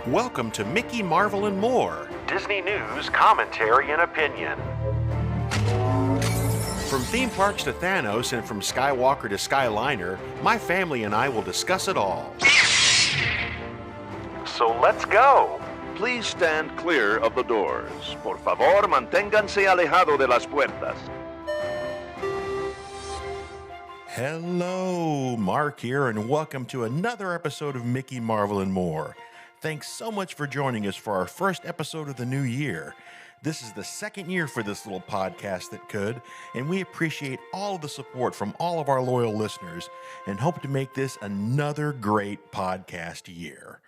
Welcome to Mickey, Marvel, and More, Disney news, commentary, and opinion. From theme parks to Thanos and from Skywalker to Skyliner, my family and I will discuss it all. So let's go! Please stand clear of the doors. Por favor, manténganse alejado de las puertas. Hello, Mark here, and welcome to another episode of Mickey, Marvel, and More. Thanks so much for joining us for our first episode of the new year. This is the second year for this little podcast that could, and we appreciate all the support from all of our loyal listeners and hope to make this another great podcast year.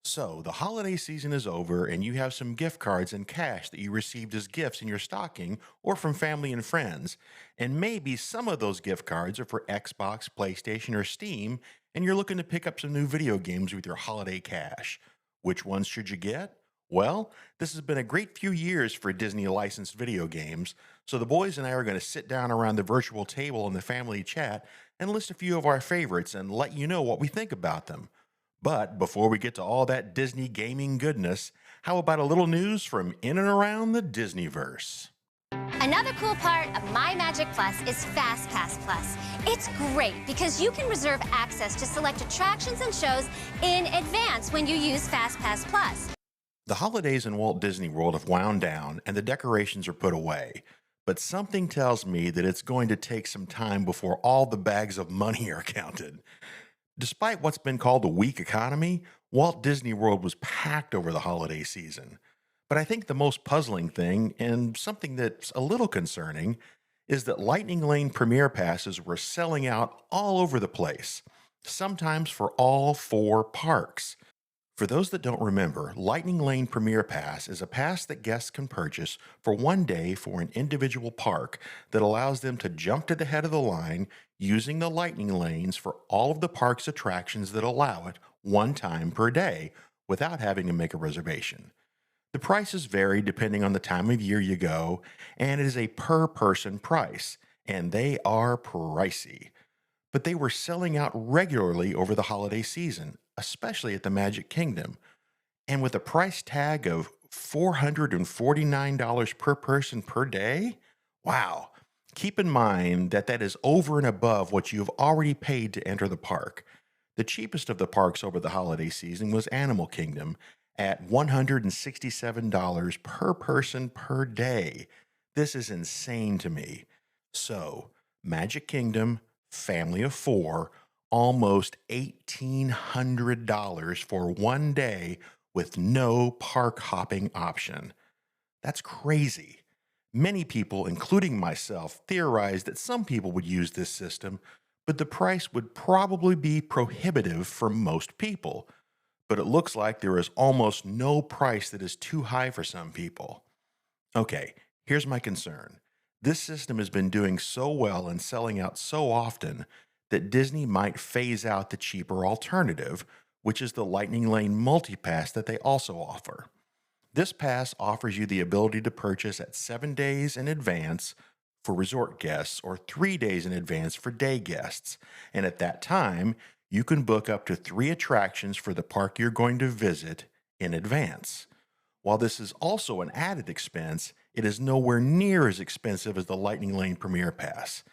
So, the holiday season is over and you have some gift cards and cash that you received as gifts in your stocking or from family and friends. And maybe some of those gift cards are for Xbox, PlayStation, or Steam, and you're looking to pick up some new video games with your holiday cash. Which ones should you get? Well, this has been a great few years for Disney licensed video games, so the boys and I are going to sit down around the virtual table in the family chat and list a few of our favorites and let you know what we think about them. But before we get to all that Disney gaming goodness, how about a little news from in and around the Disneyverse? Another cool part of My Magic Plus is FastPass Plus. It's great because you can reserve access to select attractions and shows in advance when you use FastPass Plus. The holidays in Walt Disney World have wound down and the decorations are put away, but something tells me that it's going to take some time before all the bags of money are counted. Despite what's been called a weak economy, Walt Disney World was packed over the holiday season. But I think the most puzzling thing, and something that's a little concerning, is that Lightning Lane Premier Passes were selling out all over the place, sometimes for all 4 parks. For those that don't remember, Lightning Lane Premier Pass is a pass that guests can purchase for one day for an individual park that allows them to jump to the head of the line using the lightning lanes for all of the park's attractions that allow it one time per day without having to make a reservation. The prices vary depending on the time of year you go, and it is a per-person price, and they are pricey. But they were selling out regularly over the holiday season, especially at the Magic Kingdom. And with a price tag of $449 per person per day? Wow. Keep in mind that that is over and above what you have already paid to enter the park. The cheapest of the parks over the holiday season was Animal Kingdom at $167 per person per day. This is insane to me. So, Magic Kingdom, family of 4, almost $1,800 for one day with no park hopping option. That's crazy. Many people, including myself, theorized that some people would use this system, but the price would probably be prohibitive for most people. But it looks like there is almost no price that is too high for some people. Okay, here's my concern. This system has been doing so well and selling out so often that Disney might phase out the cheaper alternative, which is the Lightning Lane Multi-Pass that they also offer. This pass offers you the ability to purchase at 7 days in advance for resort guests or 3 days in advance for day guests, and at that time, you can book up to 3 attractions for the park you're going to visit in advance. While this is also an added expense, it is nowhere near as expensive as the Lightning Lane Premier Pass.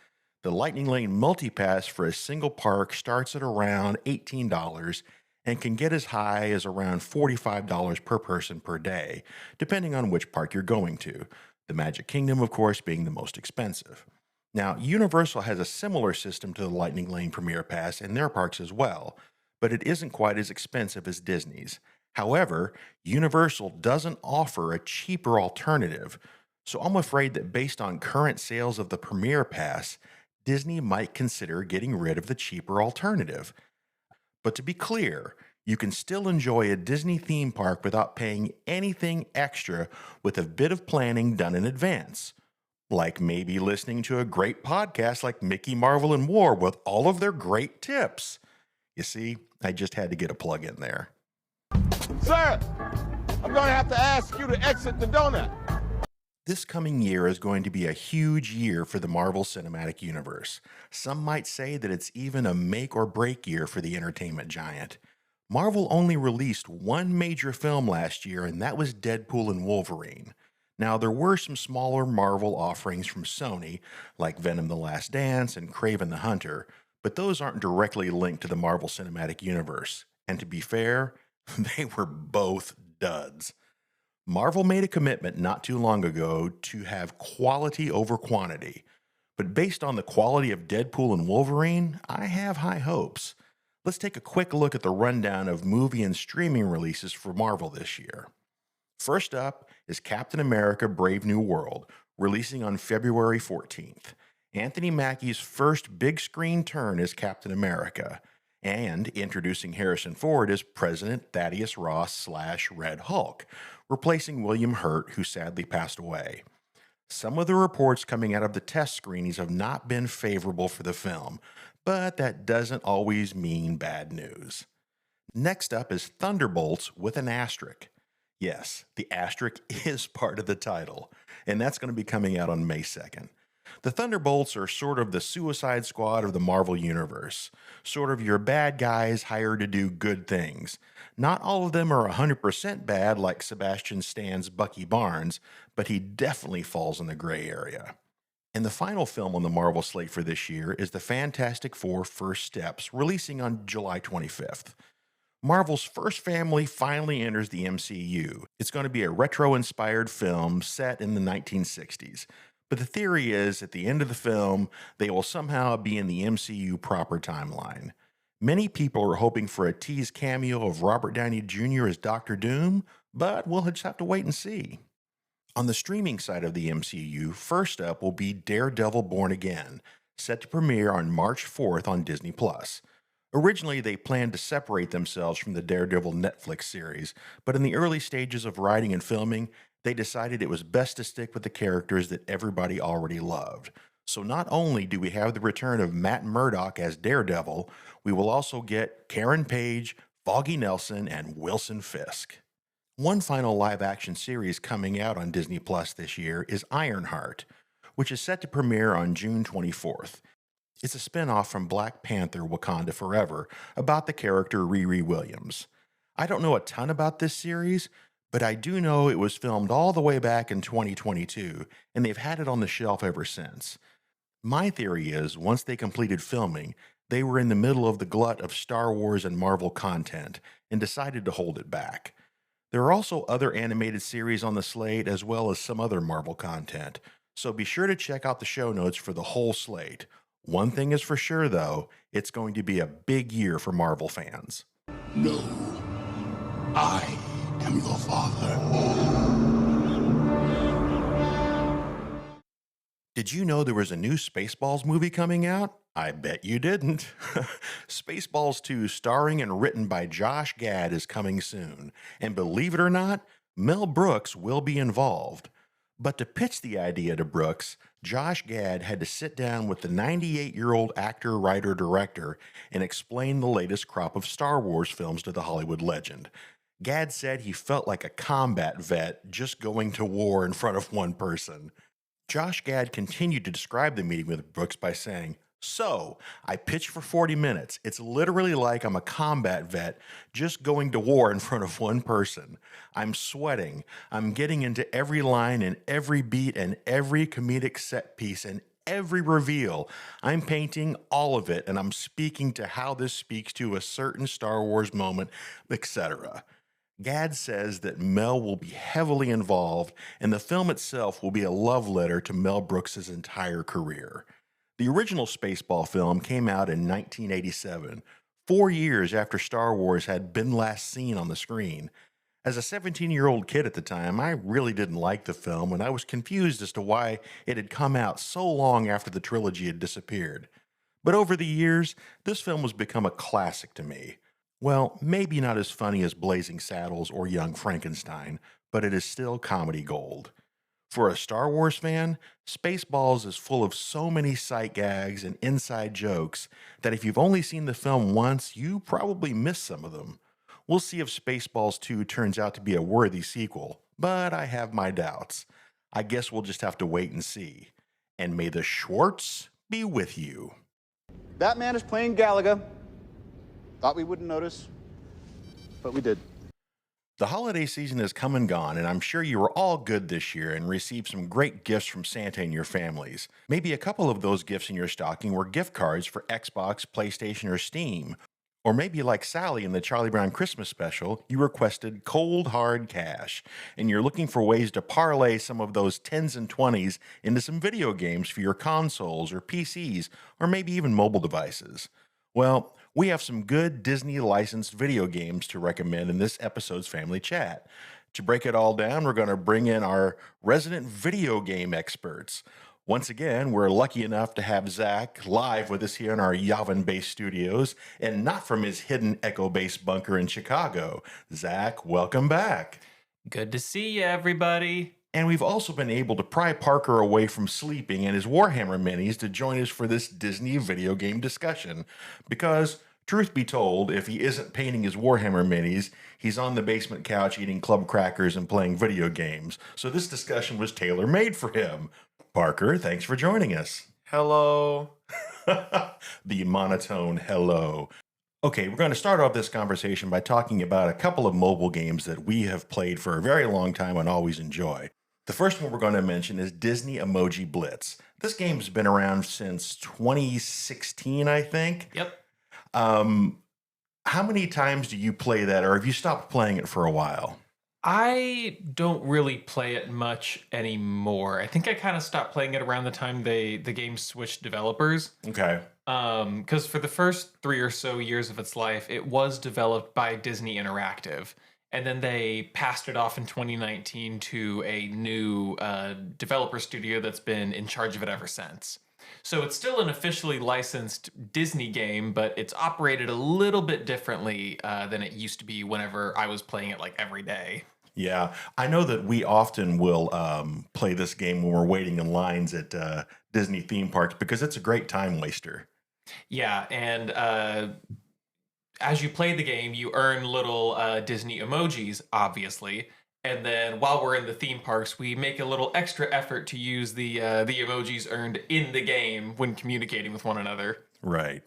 The Lightning Lane Multi-Pass for a single park starts at around $18 and can get as high as around $45 per person per day, depending on which park you're going to. The Magic Kingdom, of course, being the most expensive. Now, Universal has a similar system to the Lightning Lane Premier Pass in their parks as well, but it isn't quite as expensive as Disney's. However, Universal doesn't offer a cheaper alternative, so I'm afraid that based on current sales of the Premier Pass, Disney might consider getting rid of the cheaper alternative. But to be clear, you can still enjoy a Disney theme park without paying anything extra with a bit of planning done in advance. Like maybe listening to a great podcast like Mickey, Marvel, and More with all of their great tips. You see, I just had to get a plug in there. Sir, I'm going to have to ask you to exit the donut. This coming year is going to be a huge year for the Marvel Cinematic Universe. Some might say that it's even a make or break year for the entertainment giant. Marvel only released one major film last year, and that was Deadpool and Wolverine. Now, there were some smaller Marvel offerings from Sony, like Venom the Last Dance and Kraven the Hunter, but those aren't directly linked to the Marvel Cinematic Universe. And to be fair, they were both duds. Marvel made a commitment not too long ago to have quality over quantity, but based on the quality of Deadpool and Wolverine, I have high hopes. Let's take a quick look at the rundown of movie and streaming releases for Marvel this year. First up is Captain America Brave New World, releasing on February 14th. Anthony Mackie's first big screen turn as Captain America, and introducing Harrison Ford as President Thaddeus Ross / Red Hulk, replacing William Hurt, who sadly passed away. Some of the reports coming out of the test screenings have not been favorable for the film, but that doesn't always mean bad news. Next up is Thunderbolts with an asterisk. Yes, the asterisk is part of the title, and that's going to be coming out on May 2nd. The Thunderbolts are sort of the Suicide Squad of the Marvel Universe, sort of your bad guys hired to do good things. Not all of them are 100% bad like Sebastian Stan's Bucky Barnes, but he definitely falls in the gray area. And the final film on the Marvel slate for this year is The Fantastic Four First Steps, releasing on July 25th. Marvel's first family finally enters the MCU. It's going to be a retro-inspired film set in the 1960s. But the theory is, at the end of the film, they will somehow be in the MCU proper timeline. Many people are hoping for a teased cameo of Robert Downey Jr. as Doctor Doom, but we'll just have to wait and see. On the streaming side of the MCU, first up will be Daredevil Born Again, set to premiere on March 4th on Disney+. Originally, they planned to separate themselves from the Daredevil Netflix series, but in the early stages of writing and filming, they decided it was best to stick with the characters that everybody already loved. So not only do we have the return of Matt Murdock as Daredevil, we will also get Karen Page, Foggy Nelson, and Wilson Fisk. One final live-action series coming out on Disney Plus this year is Ironheart, which is set to premiere on June 24th. It's a spin-off from Black Panther: Wakanda Forever about the character Riri Williams. I don't know a ton about this series, but I do know it was filmed all the way back in 2022, and they've had it on the shelf ever since. My theory is, once they completed filming, they were in the middle of the glut of Star Wars and Marvel content and decided to hold it back. There are also other animated series on the slate as well as some other Marvel content, so be sure to check out the show notes for the whole slate. One thing is for sure, though, it's going to be a big year for Marvel fans. No, I am your father. Did you know there was a new Spaceballs movie coming out? I bet you didn't. Spaceballs 2, starring and written by Josh Gad, is coming soon. And believe it or not, Mel Brooks will be involved. But to pitch the idea to Brooks, Josh Gad had to sit down with the 98-year-old actor, writer, director and explain the latest crop of Star Wars films to the Hollywood legend. Gad said he felt like a combat vet just going to war in front of one person. Josh Gad continued to describe the meeting with Brooks by saying, "So, I pitched for 40 minutes. It's literally like I'm a combat vet just going to war in front of one person. I'm sweating. I'm getting into every line and every beat and every comedic set piece and every reveal. I'm painting all of it, and I'm speaking to how this speaks to a certain Star Wars moment, etc." Gad says that Mel will be heavily involved, and the film itself will be a love letter to Mel Brooks' entire career. The original Spaceball film came out in 1987, 4 years after Star Wars had been last seen on the screen. As a 17-year-old kid at the time, I really didn't like the film, and I was confused as to why it had come out so long after the trilogy had disappeared. But over the years, this film has become a classic to me. Well, maybe not as funny as Blazing Saddles or Young Frankenstein, but it is still comedy gold. For a Star Wars fan, Spaceballs is full of so many sight gags and inside jokes that if you've only seen the film once, you probably missed some of them. We'll see if Spaceballs 2 turns out to be a worthy sequel, but I have my doubts. I guess we'll just have to wait and see. And may the Schwartz be with you. That man is playing Galaga. Thought we wouldn't notice. but we did. The holiday season has come and gone, and I'm sure you were all good this year and received some great gifts from Santa and your families. Maybe a couple of those gifts in your stocking were gift cards for Xbox, PlayStation, or Steam. Or maybe like Sally in the Charlie Brown Christmas special, you requested cold hard cash, and you're looking for ways to parlay some of those 10s and 20s into some video games for your consoles or PCs, or maybe even mobile devices. Well, we have some good Disney licensed video games to recommend in this episode's Family Chat. To break it all down, we're going to bring in our resident video game experts. Once again, we're lucky enough to have Zach live with us here in our Yavin-based studios and not from his hidden Echo-based bunker in Chicago. Zach, welcome back. Good to see you, everybody. And we've also been able to pry Parker away from sleeping and his Warhammer minis to join us for this Disney video game discussion. Because, truth be told, if he isn't painting his Warhammer minis, he's on the basement couch eating club crackers and playing video games. So this discussion was tailor-made for him. Parker, thanks for joining us. Hello. The monotone hello. Okay, we're going to start off this conversation by talking about a couple of mobile games that we have played for a very long time and always enjoy. The first one we're going to mention is Disney Emoji Blitz. This game's been around since 2016, I think. Yep. How many times do you play that, or have you stopped playing it for a while? I don't really play it much anymore. I think I kind of stopped playing it around the time the game switched developers. Okay. Because for the first 3 or so years of its life, it was developed by Disney Interactive. And then they passed it off in 2019 to a new developer studio that's been in charge of it ever since. So it's still an officially licensed Disney game, but it's operated a little bit differently than it used to be whenever I was playing it like every day. Yeah, I know that we often will play this game when we're waiting in lines at Disney theme parks because it's a great time waster. Yeah, and as you play the game, you earn little Disney emojis, obviously. And then while we're in the theme parks, we make a little extra effort to use the emojis earned in the game when communicating with one another. Right.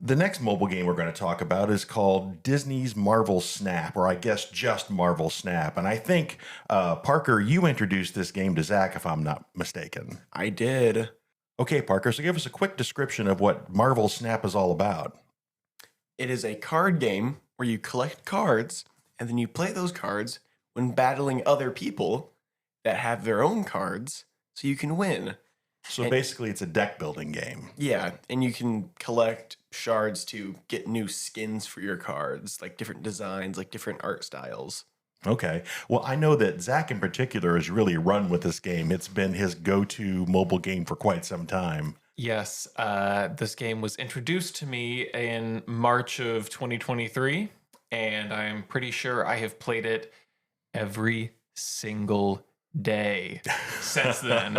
The next mobile game we're going to talk about is called Disney's Marvel Snap, or I guess just Marvel Snap. And I think, Parker, you introduced this game to Zach, if I'm not mistaken. I did. Okay, Parker, so give us a quick description of what Marvel Snap is all about. It is a card game where you collect cards, and then you play those cards when battling other people that have their own cards, so you can win. So basically, it's a deck building game. Yeah, and you can collect shards to get new skins for your cards, like different designs, like different art styles. Okay. Well, I know that Zach in particular has really run with this game. It's been his go-to mobile game for quite some time. Yes, this game was introduced to me in March of 2023, and I'm pretty sure I have played it every single day since then.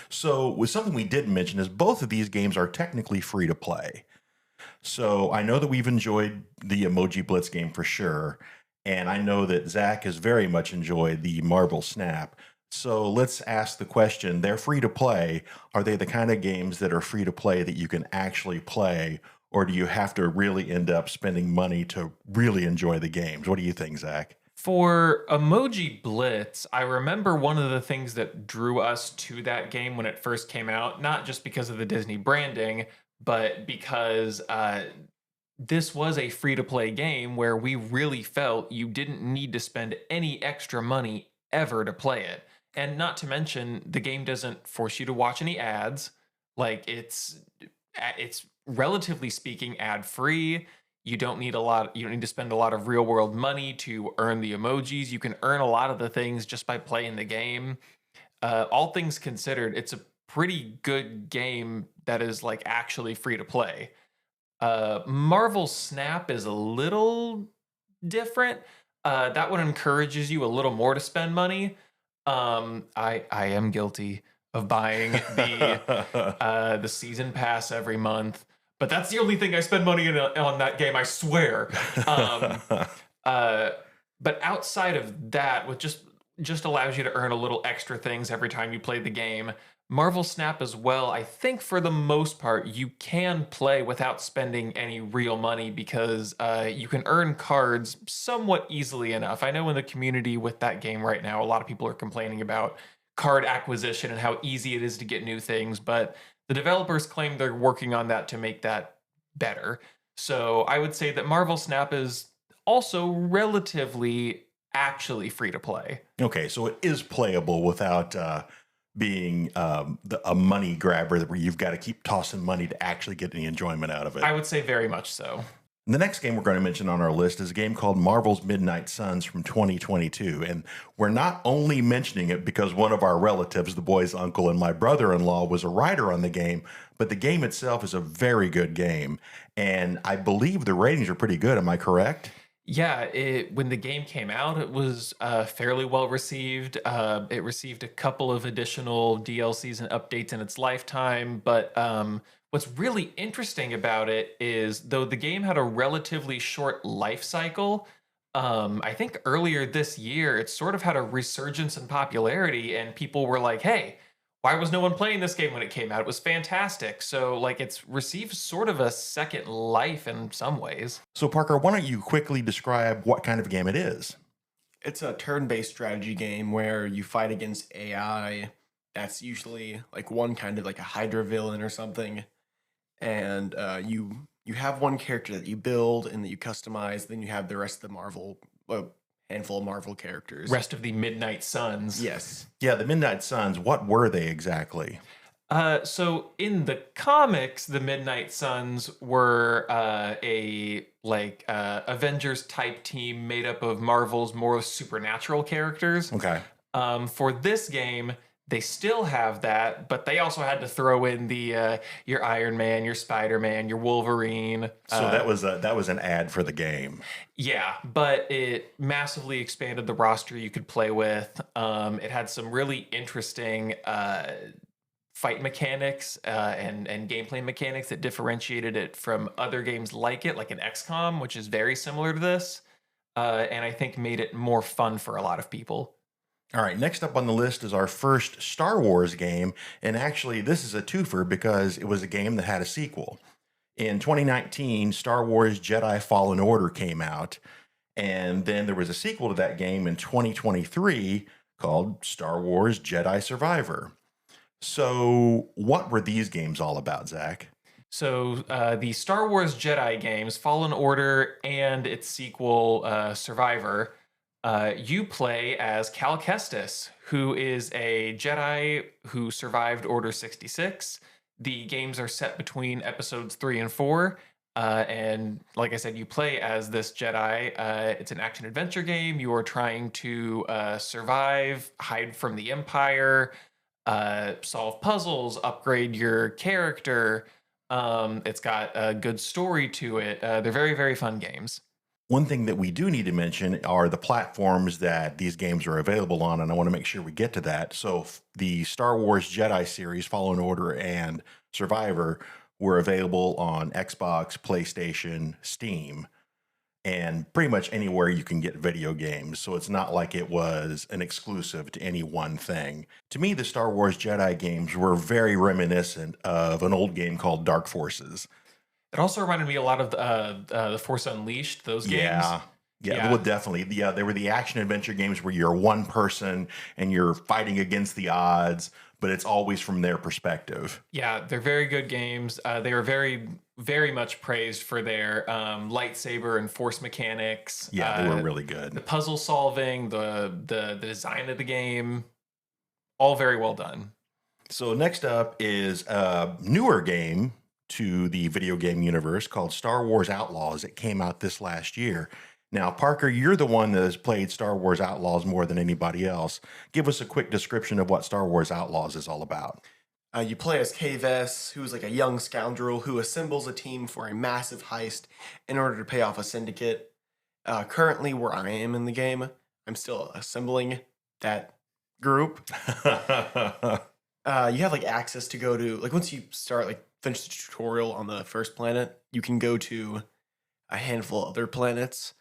So, with something we didn't mention is both of these games are technically free to play. So, I know that we've enjoyed the Emoji Blitz game for sure, and I know that Zach has very much enjoyed the Marvel Snap. So, let's ask the question, they're free to play. Are they the kind of games that are free to play that you can actually play, or do you have to really end up spending money to really enjoy the games? What do you think, Zach? For Emoji Blitz, I remember one of the things that drew us to that game when it first came out, not just because of the Disney branding, but because this was a free-to-play game where we really felt you didn't need to spend any extra money ever to play it. And not to mention, the game doesn't force you to watch any ads. Like, it's relatively speaking ad-free. You don't need to spend a lot of real world money to earn the emojis. You can earn a lot of the things just by playing the game. All things considered, it's a pretty good game that is like actually free to play. Marvel Snap is a little different. That one encourages you a little more to spend money. I am guilty of buying the season pass every month. But that's the only thing I spend money on that game, I swear. But outside of that, which just allows you to earn a little extra things every time you play the game, Marvel Snap as well, I think for the most part, you can play without spending any real money because you can earn cards somewhat easily enough. I know in the community with that game right now, a lot of people are complaining about card acquisition and how easy it is to get new things, but the developers claim they're working on that to make that better. So I would say that Marvel Snap is also relatively actually free to play. Okay, so it is playable without being a money grabber where you've got to keep tossing money to actually get any enjoyment out of it. I would say very much so. The next game we're going to mention on our list is a game called Marvel's Midnight Suns from 2022. And we're not only mentioning it because one of our relatives, the boy's uncle and my brother-in-law, was a writer on the game, but the game itself is a very good game. And I believe the ratings are pretty good. Am I correct? Yeah, when the game came out, it was fairly well received. It received a couple of additional DLCs and updates in its lifetime. But what's really interesting about it is, though the game had a relatively short life cycle, I think earlier this year, it sort of had a resurgence in popularity, and people were like, hey, why was no one playing this game when it came out? It was fantastic. So, like, it's received sort of a second life in some ways. So, Parker, why don't you quickly describe what kind of game it is? It's a turn-based strategy game where you fight against AI. That's usually like one kind of like a Hydra villain or something. And you have one character that you build and that you customize. Then you have the rest of the Marvel, handful of Marvel characters. Rest of the Midnight Suns. Yes. Yeah, the Midnight Suns, what were they exactly? So in the comics, the Midnight Suns were a Avengers type team made up of Marvel's more supernatural characters. Okay. For this game, they still have that, but they also had to throw in the your Iron Man, your Spider-Man, your Wolverine. So that was an ad for the game. Yeah, but it massively expanded the roster you could play with. It had some really interesting fight mechanics and gameplay mechanics that differentiated it from other games like it, like an XCOM, which is very similar to this, and I think made it more fun for a lot of people. All right, next up on the list is our first Star Wars game. And actually, this is a twofer because it was a game that had a sequel. In 2019, Star Wars Jedi Fallen Order came out. And then there was a sequel to that game in 2023 called Star Wars Jedi Survivor. So what were these games all about, Zach? So the Star Wars Jedi games, Fallen Order and its sequel, Survivor, you play as Cal Kestis, who is a Jedi who survived Order 66. The games are set between episodes 3 and 4. And like I said, you play as this Jedi. It's an action-adventure game. You are trying to survive, hide from the Empire, solve puzzles, upgrade your character. It's got a good story to it. They're very, very fun games. One thing that we do need to mention are the platforms that these games are available on, and I want to make sure we get to that. So the Star Wars Jedi series, Fallen Order and Survivor, were available on Xbox, PlayStation, Steam, and pretty much anywhere you can get video games. So it's not like it was an exclusive to any one thing. To me, the Star Wars Jedi games were very reminiscent of an old game called Dark Forces. It also reminded me a lot of the Force Unleashed, those games. Yeah, well, definitely. Yeah, they were the action adventure games where you're one person and you're fighting against the odds, but it's always from their perspective. Yeah, they're very good games. They are very, very much praised for their lightsaber and force mechanics. Yeah, they were really good. The puzzle solving, the design of the game, all very well done. So next up is a newer game to the video game universe called Star Wars Outlaws. It came out this last year. Now, Parker, you're the one that has played Star Wars Outlaws more than anybody else. Give us a quick description of what Star Wars Outlaws is all about. You play as Kves, who's like a young scoundrel who assembles a team for a massive heist in order to pay off a syndicate. Currently, where I am in the game, I'm still assembling that group. You have like access to go to, like, once you start, like, finish the tutorial on the first planet, you can go to a handful of other planets.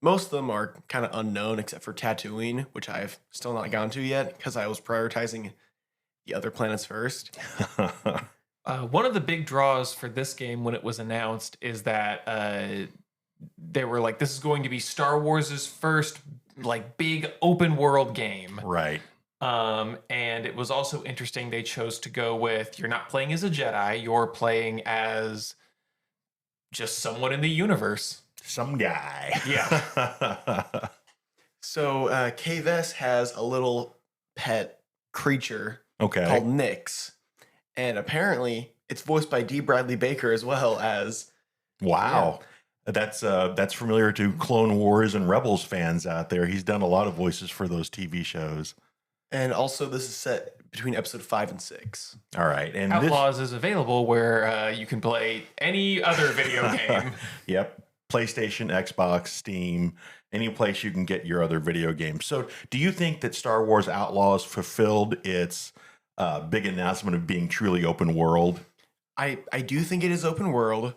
Most of them are kind of unknown except for Tatooine, which I've still not gone to yet because I was prioritizing the other planets first. One of the big draws for this game when it was announced is that they were like, this is going to be Star Wars' first like big open world game. Right. And it was also interesting they chose to go with, you're not playing as a Jedi, you're playing as just someone in the universe. Some guy. Yeah. So Kves has a little pet creature Okay. called Nyx, and apparently it's voiced by D. Bradley Baker as well as. Wow. That's familiar to Clone Wars and Rebels fans out there. He's done a lot of voices for those TV shows. And also, this is set between episode 5 and 6. All right. And Outlaws is available where you can play any other video game. Yep. PlayStation, Xbox, Steam, any place you can get your other video games. So do you think that Star Wars Outlaws fulfilled its big announcement of being truly open world? I do think it is open world.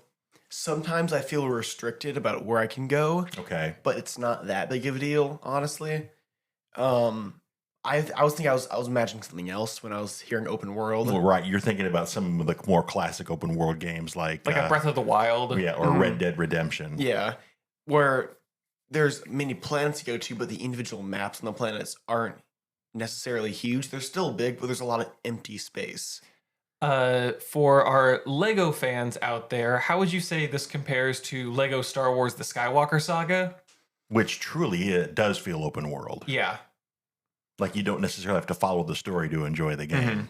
Sometimes I feel restricted about where I can go, Okay. but it's not that big of a deal, honestly. I was imagining something else when I was hearing open world. Well, right. You're thinking about some of the more classic open world games like a Breath of the Wild. Yeah, or Red Dead Redemption. Yeah, where there's many planets to go to, but the individual maps on the planets aren't necessarily huge. They're still big, but there's a lot of empty space. For our Lego fans out there, how would you say this compares to Lego Star Wars The Skywalker Saga? Which truly it does feel open world. Yeah. Like you don't necessarily have to follow the story to enjoy the game.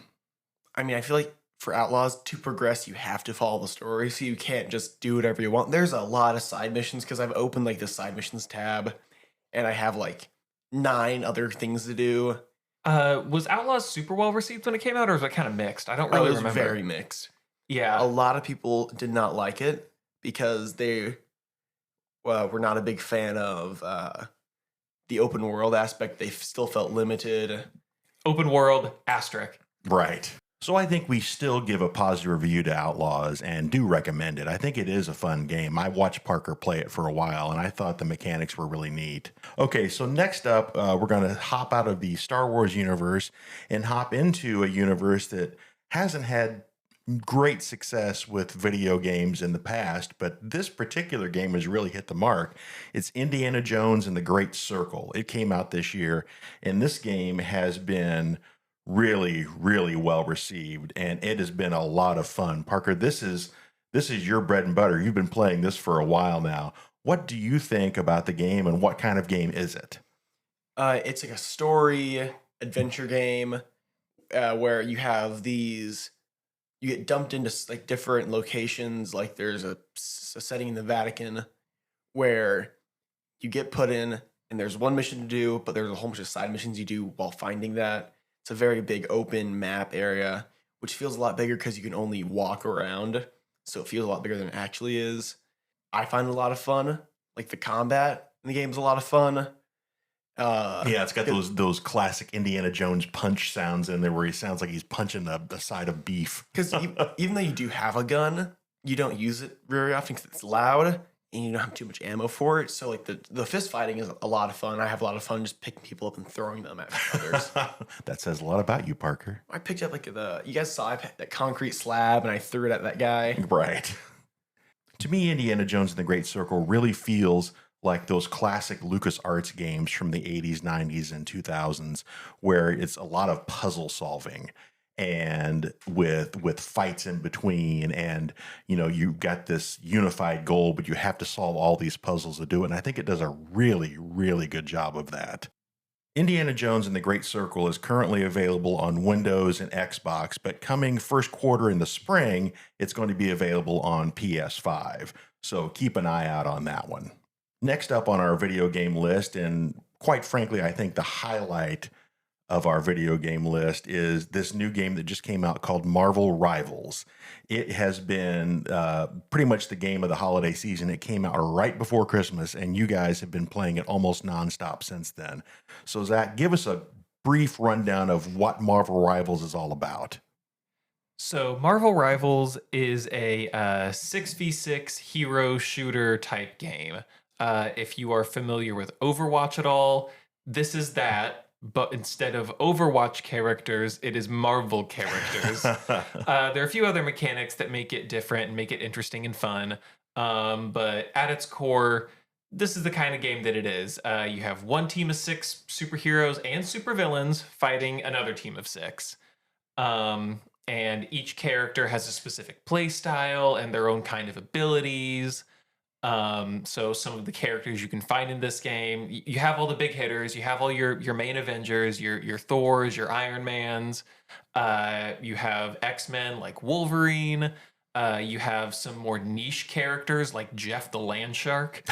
I mean, I feel like for Outlaws to progress, you have to follow the story, so you can't just do whatever you want. There's a lot of side missions because I've opened like the side missions tab, and I have like 9 other things to do. Was Outlaws super well received when it came out, or was it kind of mixed? I don't really It was remember. very mixed. Yeah. A lot of people did not like it because they were not a big fan of the open world aspect. They still felt limited. Open world, asterisk. Right. So I think we still give a positive review to Outlaws and do recommend it. I think it is a fun game. I watched Parker play it for a while, and I thought the mechanics were really neat. Okay, so next up, we're going to hop out of the Star Wars universe and hop into a universe that hasn't had great success with video games in the past, but this particular game has really hit the mark. It's Indiana Jones and the Great Circle. It came out this year, and this game has been really, really well received, and it has been a lot of fun. Parker, this is your bread and butter. You've been playing this for a while now. What do you think about the game, and what kind of game is it? It's like a story adventure game where you have you get dumped into like different locations. Like there's a setting in the Vatican where you get put in, and there's one mission to do, but there's a whole bunch of side missions you do while finding that. It's a very big open map area, which feels a lot bigger because you can only walk around. So it feels a lot bigger than it actually is. I find it a lot of fun. Like the combat in the game's a lot of fun. Yeah, it's got those classic Indiana Jones punch sounds in there where he sounds like he's punching the side of beef. Because even though you do have a gun, you don't use it very often because it's loud and you don't have too much ammo for it. So like the fist fighting is a lot of fun. I have a lot of fun just picking people up and throwing them at others. That says a lot about you, Parker. I picked up like you guys saw that concrete slab and I threw it at that guy. Right. To me, Indiana Jones and the Great Circle really feels like those classic LucasArts games from the 80s, 90s, and 2000s, where it's a lot of puzzle solving and with fights in between, and you've got this unified goal, but you have to solve all these puzzles to do it. And I think it does a really, really good job of that. Indiana Jones and the Great Circle is currently available on Windows and Xbox, but coming first quarter in the spring, it's going to be available on PS5. So keep an eye out on that one. Next up on our video game list, and quite frankly, I think the highlight of our video game list is this new game that just came out called Marvel Rivals. It has been pretty much the game of the holiday season. It came out right before Christmas, and you guys have been playing it almost nonstop since then. So Zach, give us a brief rundown of what Marvel Rivals is all about. So Marvel Rivals is a 6v6 hero shooter type game. If you are familiar with Overwatch at all, this is that, but instead of Overwatch characters, it is Marvel characters. There are a few other mechanics that make it different and make it interesting and fun. But at its core, this is the kind of game that it is. You have one team of 6 superheroes and supervillains fighting another team of 6. And each character has a specific play style and their own kind of abilities. So some of the characters you can find in this game, you have all the big hitters, you have all your main Avengers, your Thors, your Iron Mans, you have X-Men like Wolverine, you have some more niche characters like Jeff the Land Shark.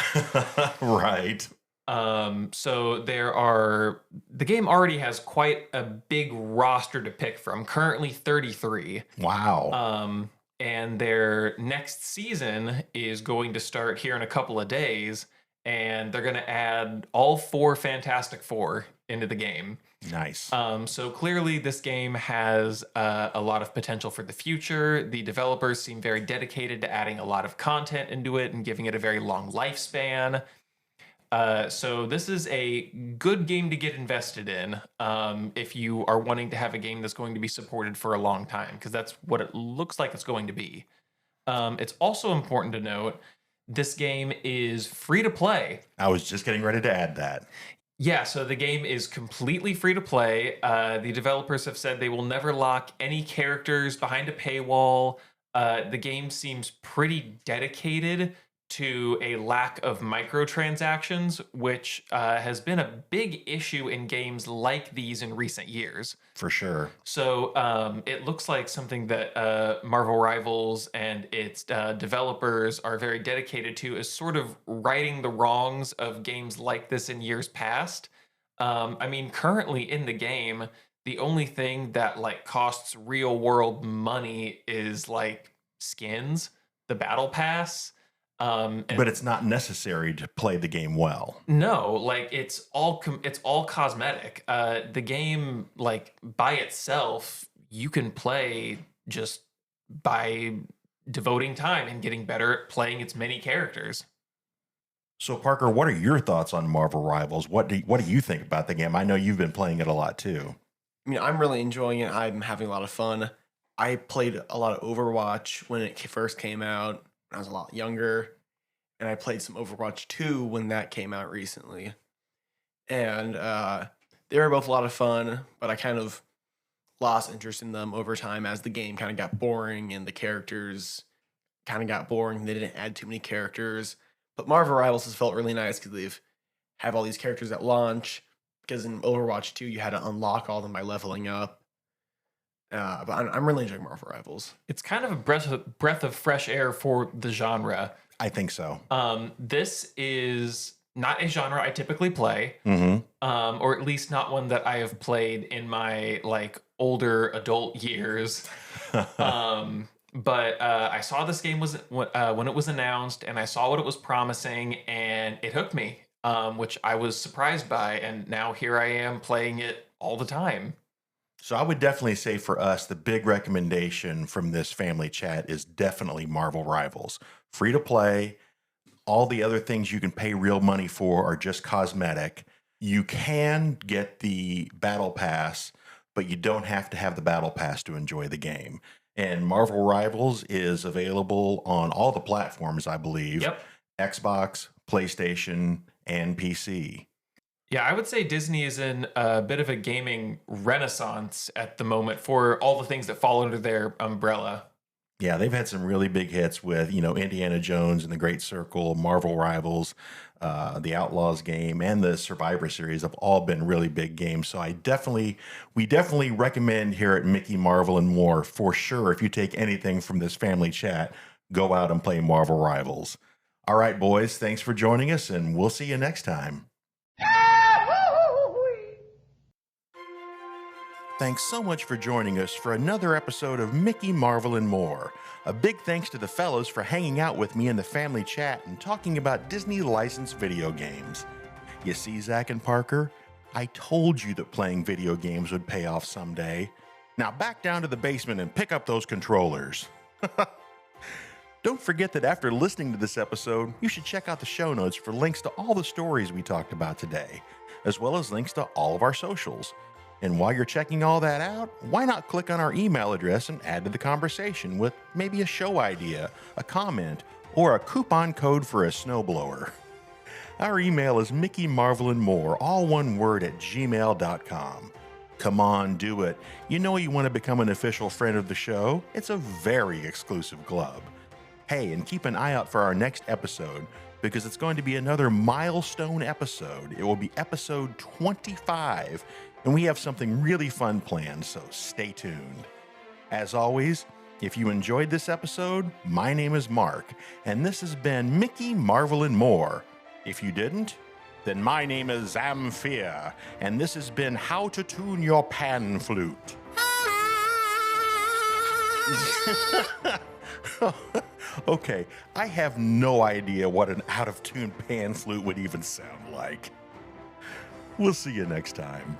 Right. So the game already has quite a big roster to pick from, currently 33. Wow. And their next season is going to start here in a couple of days, and they're going to add all 4 Fantastic Four into the game. Nice. So clearly this game has a lot of potential for the future. The developers seem very dedicated to adding a lot of content into it and giving it a very long lifespan. So this is a good game to get invested in if you are wanting to have a game that's going to be supported for a long time, because that's what it looks like it's going to be. It's also important to note this game is free to play. I was just getting ready to add that. Yeah, so the game is completely free to play. The developers have said they will never lock any characters behind a paywall. The game seems pretty dedicated to a lack of microtransactions, which has been a big issue in games like these in recent years. For sure. So it looks like something that Marvel Rivals and its developers are very dedicated to is sort of righting the wrongs of games like this in years past. I mean, currently in the game, the only thing that like costs real world money is like skins, the battle pass. But it's not necessary to play the game well. No, like it's all cosmetic. The game, like by itself, you can play just by devoting time and getting better at playing its many characters. So Parker, what are your thoughts on Marvel Rivals? What do you think about the game? I know you've been playing it a lot too. I mean, I'm really enjoying it. I'm having a lot of fun. I played a lot of Overwatch when it first came out. I was a lot younger, and I played some Overwatch 2 when that came out recently. And they were both a lot of fun, but I kind of lost interest in them over time as the game kind of got boring and the characters kind of got boring. They didn't add too many characters. But Marvel Rivals has felt really nice because they've have all these characters at launch. Because in Overwatch 2, you had to unlock all of them by leveling up. But I'm really enjoying Marvel Rivals. It's kind of a breath of fresh air for the genre. I think so. This is not a genre I typically play, or at least not one that I have played in my like older adult years. But I saw this game when it was announced, and I saw what it was promising, and it hooked me, which I was surprised by, and now here I am playing it all the time. So I would definitely say for us, the big recommendation from this family chat is definitely Marvel Rivals. Free to play. All the other things you can pay real money for are just cosmetic. You can get the battle pass, but you don't have to have the battle pass to enjoy the game. And Marvel Rivals is available on all the platforms, I believe. Yep. Xbox, PlayStation, and PC. Yeah, I would say Disney is in a bit of a gaming renaissance at the moment for all the things that fall under their umbrella. Yeah, they've had some really big hits with, Indiana Jones and the Great Circle, Marvel Rivals, the Outlaws game, and the Survivor series have all been really big games. So we definitely recommend here at Mickey, Marvel, and More, for sure, if you take anything from this family chat, go out and play Marvel Rivals. All right, boys, thanks for joining us, and we'll see you next time. Thanks so much for joining us for another episode of Mickey, Marvel, and More. A big thanks to the fellows for hanging out with me in the family chat and talking about Disney licensed video games. You see, Zach and Parker, I told you that playing video games would pay off someday. Now back down to the basement and pick up those controllers. Don't forget that after listening to this episode, you should check out the show notes for links to all the stories we talked about today. as well as links to all of our socials. And while you're checking all that out, why not click on our email address and add to the conversation with maybe a show idea, a comment, or a coupon code for a snowblower. Our email is mickeymarvelandmore, all one word, @gmail.com. Come on, do it. You know you want to become an official friend of the show? It's a very exclusive club. Hey, and keep an eye out for our next episode, because it's going to be another milestone episode. It will be episode 25, and we have something really fun planned, so stay tuned. As always, if you enjoyed this episode, my name is Mark, and this has been Mickey, Marvel, and More. If you didn't, then my name is Zamphir, and this has been How to Tune Your Pan Flute. Okay, I have no idea what an out-of-tune pan flute would even sound like. We'll see you next time.